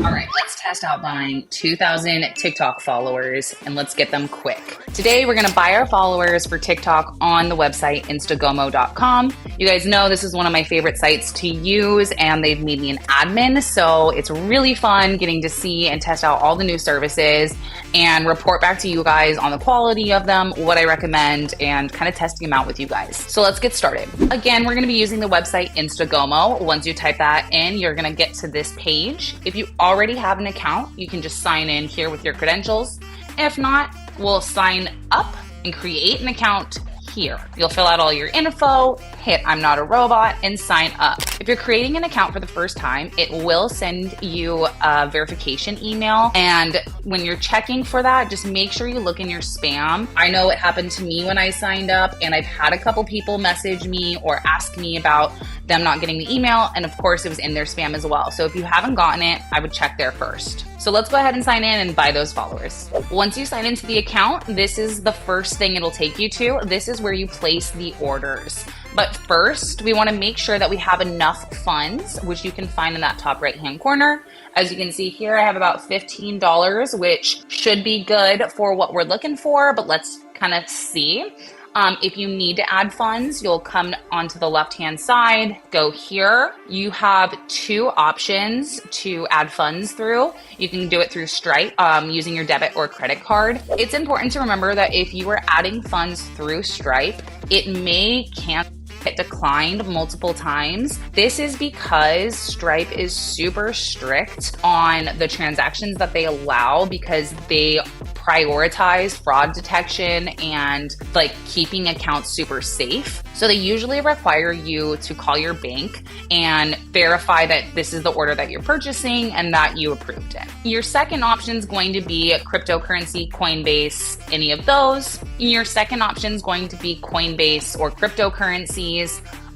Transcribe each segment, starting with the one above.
All right, let's test out buying 2,000 TikTok followers and let's get them quick. Today, we're gonna buy our followers for TikTok on the website instagomo.com. You guys know this is one of my favorite sites to use and they've made me an admin. So it's really fun getting to see and test out all the new services and report back to you guys on the quality of them, what I recommend, and kind of testing them out with you guys. So let's get started. Again, we're gonna be using the website Instagomo. Once you type that in, you're gonna get to this page. If you already have an account, you can just sign in here with your credentials. If not, we'll sign up and create an account here. You'll fill out all your info, hit I'm not a robot, and sign up. If you're creating an account for the first time, it will send you a verification email. And when you're checking for that, just make sure you look in your spam. I know it happened to me when I signed up, and I've had a couple people message me or ask me about them not getting the email. And of course, it was in their spam as well. So if you haven't gotten it, I would check there first. So let's go ahead and sign in and buy those followers. Once you sign into the account, this is the first thing it'll take you to. This is where you place the orders. But first, we want to make sure that we have enough funds, which you can find in that top right-hand corner. As you can see here, I have about $15, which should be good for what we're looking for, but let's kind of see. If you need to add funds, you'll come onto the left-hand side, go here. You have two options to add funds through. You can do it through Stripe using your debit or credit card. It's important to remember that if you are adding funds through Stripe, it may cancel. It declined multiple times. This is because Stripe is super strict on the transactions that they allow because they prioritize fraud detection and like keeping accounts super safe. So they usually require you to call your bank and verify that this is the order that you're purchasing and that you approved it. Your second option is going to be cryptocurrency, Coinbase, any of those. Your second option is going to be Coinbase or cryptocurrencies.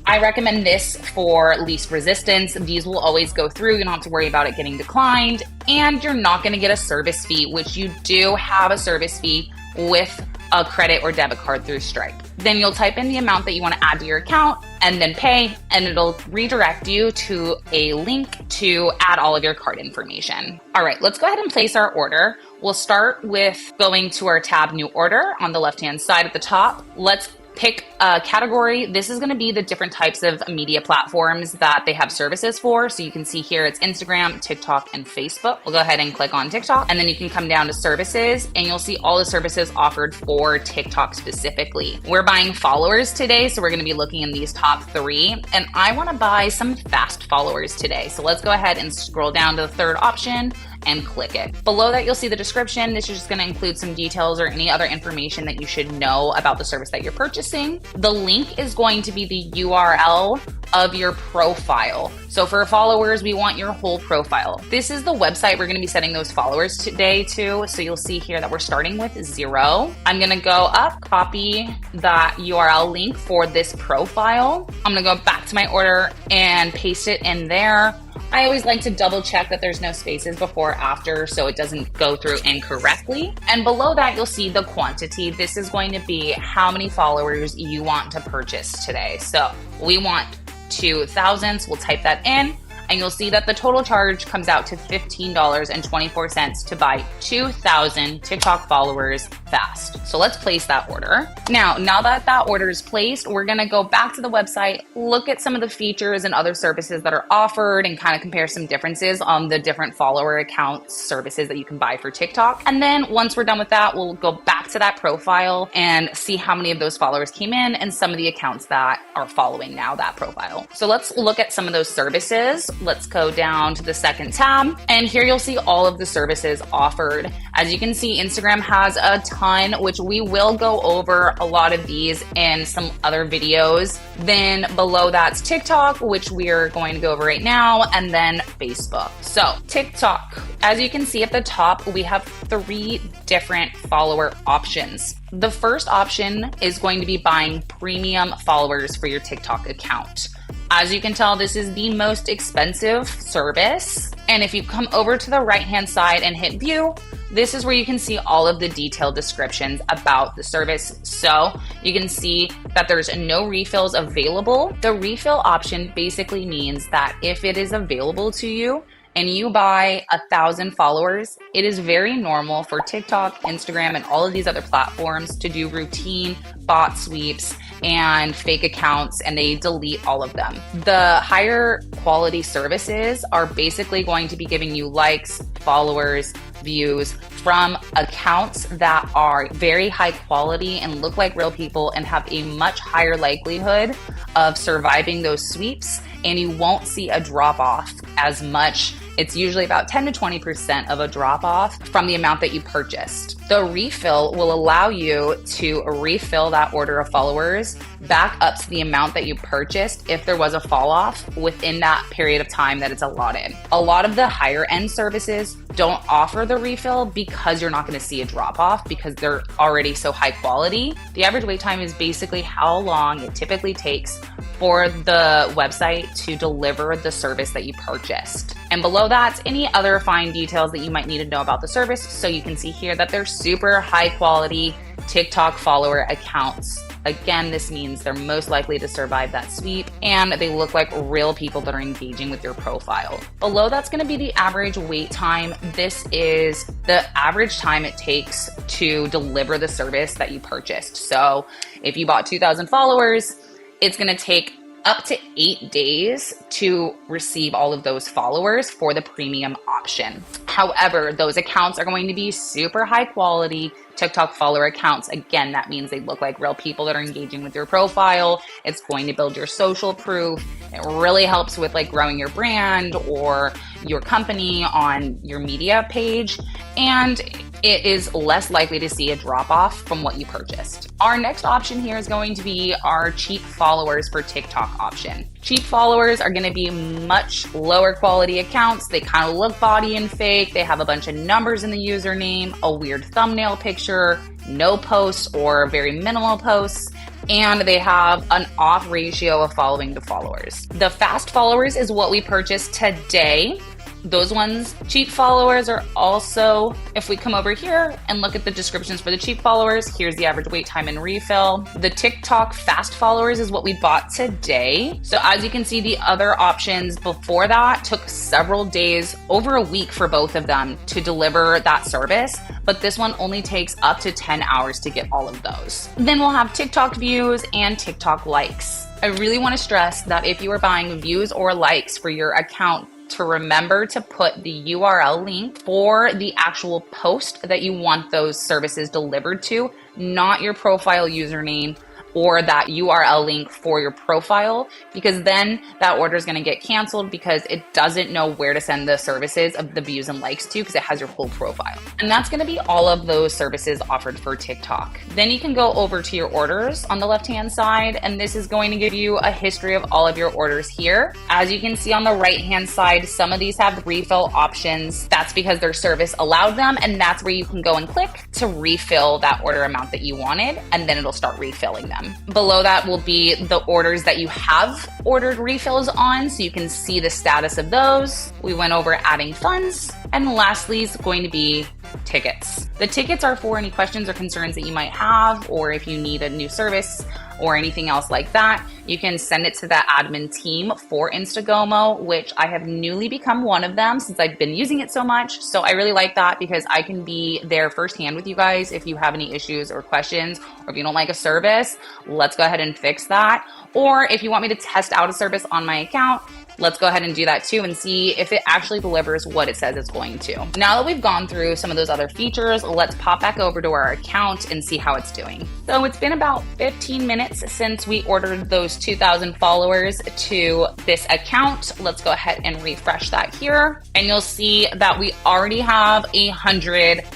I recommend this for least resistance. These will always go through. You don't have to worry about it getting declined, and you're not going to get a service fee, which you do have a service fee with a credit or debit card through Stripe. Then you'll type in the amount that you want to add to your account and then pay, and it'll redirect you to a link to add all of your card information. All right, let's go ahead and place our order. We'll start with going to our tab New Order on the left-hand side at the top. Let's pick a category. This is going to be the different types of media platforms that they have services for. So you can see here it's Instagram, TikTok, and Facebook. We'll go ahead and click on TikTok, and then you can come down to services and you'll see all the services offered for TikTok specifically. We're buying followers today, so we're going to be looking in these top three, and I want to buy some fast followers today. So let's go ahead and scroll down to the third option and click it. Below that, you'll see the description. This is just going to include some details or any other information that you should know about the service that you're purchasing. The link is going to be the URL of your profile. So for followers, we want your whole profile. This is the website we're going to be setting those followers today to. So you'll see here that we're starting with 0. I'm going to go up, copy that URL link for this profile. I'm going to go back to my order and paste it in there. I always like to double check that there's no spaces before or after so it doesn't go through incorrectly. And below that, you'll see the quantity. This is going to be how many followers you want to purchase today. So we want 2,000, so we'll type that in. And you'll see that the total charge comes out to $15.24 to buy 2,000 TikTok followers fast. So let's place that order. Now that that order is placed, we're gonna go back to the website, look at some of the features and other services that are offered and kind of compare some differences on the different follower accounts services that you can buy for TikTok. And then once we're done with that, we'll go back to that profile and see how many of those followers came in and some of the accounts that are following now that profile. So let's look at some of those services. Let's go down to the second tab, and here you'll see all of the services offered. As you can see, Instagram has a ton, which we will go over a lot of these in some other videos. Then below that's TikTok, which we're going to go over right now, and then Facebook. So TikTok, as you can see at the top, we have 3 different follower options. The first option is going to be buying premium followers for your TikTok account. As you can tell, this is the most expensive service. And if you come over to the right-hand side and hit view, this is where you can see all of the detailed descriptions about the service. So you can see that there's no refills available. The refill option basically means that if it is available to you and you buy 1,000 followers, it is very normal for TikTok, Instagram, and all of these other platforms to do routine bot sweeps and fake accounts, and they delete all of them. The higher quality services are basically going to be giving you likes, followers, views from accounts that are very high quality and look like real people and have a much higher likelihood of surviving those sweeps, and you won't see a drop off as much. It's usually about 10 to 20% of a drop off from the amount that you purchased. The refill will allow you to refill that order of followers back up to the amount that you purchased if there was a fall off within that period of time that it's allotted. A lot of the higher end services don't offer the refill because you're not going to see a drop off because they're already so high quality. The average wait time is basically how long it typically takes for the website to deliver the service that you purchased. And below that, any other fine details that you might need to know about the service. So you can see here that they're super high quality TikTok follower accounts. Again, this means they're most likely to survive that sweep and they look like real people that are engaging with your profile. Below that's going to be the average wait time. This is the average time it takes to deliver the service that you purchased. So if you bought 2,000 followers, it's going to take up to 8 days to receive all of those followers for the premium option. However, those accounts are going to be super high quality TikTok follower accounts. Again, that means they look like real people that are engaging with your profile. It's going to build your social proof. It really helps with like growing your brand or your company on your media page. And it is less likely to see a drop off from what you purchased. Our next option here is going to be our cheap followers for TikTok option. Cheap followers are going to be much lower quality accounts. They kind of look body and fake. They have a bunch of numbers in the username, a weird thumbnail picture, no posts or very minimal posts, and they have an off ratio of following to followers. The fast followers is what we purchased today. Those ones, cheap followers, are also, if we come over here and look at the descriptions for the cheap followers, here's the average wait time and refill. The TikTok fast followers is what we bought today. So as you can see, the other options before that took several days, over a week for both of them to deliver that service. But this one only takes up to 10 hours to get all of those. Then we'll have TikTok views and TikTok likes. I really want to stress that if you are buying views or likes for your account, to remember to put the URL link for the actual post that you want those services delivered to, not your profile username or that URL link for your profile, because then that order is going to get canceled because it doesn't know where to send the services of the views and likes to because it has your whole profile. And that's going to be all of those services offered for TikTok. Then you can go over to your orders on the left-hand side, and this is going to give you a history of all of your orders here. As you can see on the right-hand side, some of these have refill options. That's because their service allowed them, and that's where you can go and click to refill that order amount that you wanted, and then it'll start refilling them. Below that will be the orders that you have ordered refills on, so you can see the status of those. We went over adding funds, and lastly is going to be tickets. The tickets are for any questions or concerns that you might have, or if you need a new service or anything else like that, you can send it to the admin team for Instagomo, which I have newly become one of them since I've been using it so much. So I really like that because I can be there firsthand with you guys if you have any issues or questions, or if you don't like a service, let's go ahead and fix that. Or if you want me to test out a service on my account, let's go ahead and do that too and see if it actually delivers what it says it's going to. Now that we've gone through some of those other features, let's pop back over to our account and see how it's doing. So it's been about 15 minutes since we ordered those 2,000 followers to this account. Let's go ahead and refresh that here. And you'll see that we already have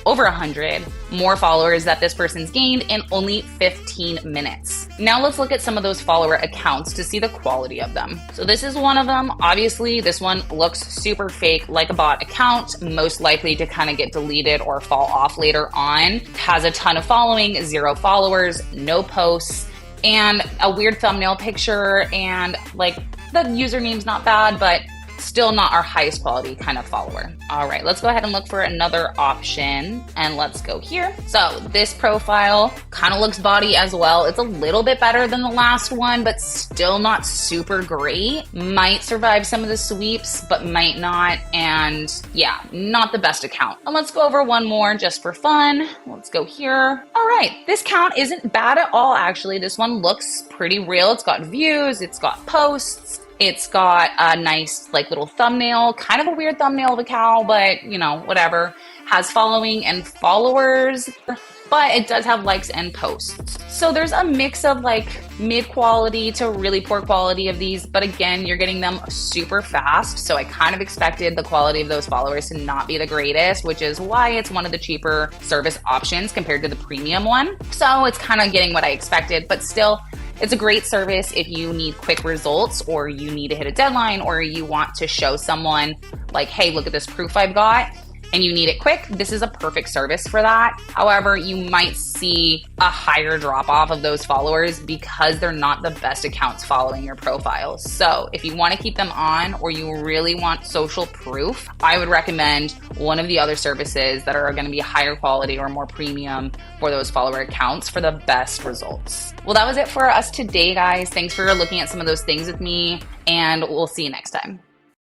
over 100 more followers that this person's gained in only 15 minutes. Now let's look at some of those follower accounts to see the quality of them. So this is one of them. Obviously, this one looks super fake, like a bot account, most likely to kind of get deleted or fall off later on. It has a ton of following, 0 followers, no posts, and a weird thumbnail picture, and like the username's not bad, but still not our highest quality kind of follower. All right, let's go ahead and look for another option, and let's go here. So this profile kind of looks body as well. It's a little bit better than the last one, but still not super great. Might survive some of the sweeps, but might not. And yeah, not the best account. And let's go over one more just for fun. Let's go here. All right, this count isn't bad at all, actually. This one looks pretty real. It's got views, it's got posts, it's got a nice like little thumbnail, kind of a weird thumbnail of a cow, but you know, whatever. Has following and followers, but it does have likes and posts. So there's a mix of like mid-quality to really poor quality of these, but again, you're getting them super fast. So I kind of expected the quality of those followers to not be the greatest, which is why it's one of the cheaper service options compared to the premium one. So it's kind of getting what I expected, but still, it's a great service if you need quick results or you need to hit a deadline or you want to show someone like, hey, look at this proof I've got, and you need it quick. This is a perfect service for that. However, you might see a higher drop off of those followers because they're not the best accounts following your profile. So if you want to keep them on or you really want social proof, I would recommend one of the other services that are going to be higher quality or more premium for those follower accounts for the best results. Well, that was it for us today, guys. Thanks for looking at some of those things with me, and we'll see you next time.